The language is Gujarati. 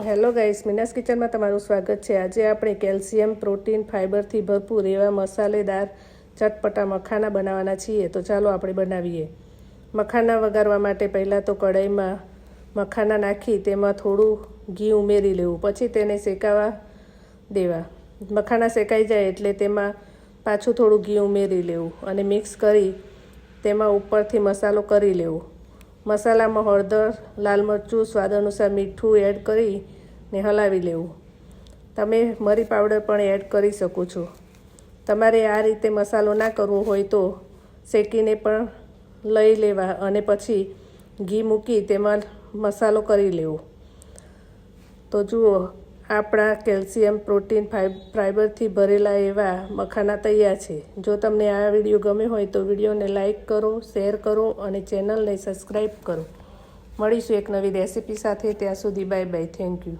હેલો ગાઈસ, મીનાસ કિચનમાં તમારું સ્વાગત છે। આજે આપણે કેલ્શિયમ, પ્રોટીન, ફાઇબરથી ભરપૂર એવા મસાલેદાર ચટપટા મખાના બનાવવાના છીએ। તો ચાલો આપણે બનાવીએ। મખાના વઘારવા માટે પહેલાં તો કઢાઈમાં મખાના નાખી તેમાં થોડું ઘી ઉમેરી લેવું, પછી તેને શેકાવા દેવા। મખાના શેકાઈ જાય એટલે તેમાં પાછું થોડું ઘી ઉમેરી લેવું અને મિક્સ કરી તેમાં ઉપરથી મસાલો કરી લેવો। મસાલામાં હળદર, લાલ મરચું, સ્વાદ અનુસાર મીઠું એડ કરીને હલાવી લેવું। તમે મરી પાવડર પણ એડ કરી શકો છો। તમારે આ રીતે મસાલો ના કરવો હોય તો શેકીને પણ લઈ લેવા અને પછી ઘી મૂકી તેમાં મસાલો કરી લેવો। તો જુઓ, આપણા કેલ્શિયમ, પ્રોટીન, ફાઇબરથી ભરેલા એવા મખાના તૈયાર છે। જો તમને આ વિડીયો ગમે હોય તો વિડીયોને લાઇક કરો, શેર કરો અને ચેનલને સબસ્ક્રાઈબ કરો। મળીશું એક નવી રેસીપી સાથે। ત્યાં સુધી બાય બાય, થેન્ક યુ।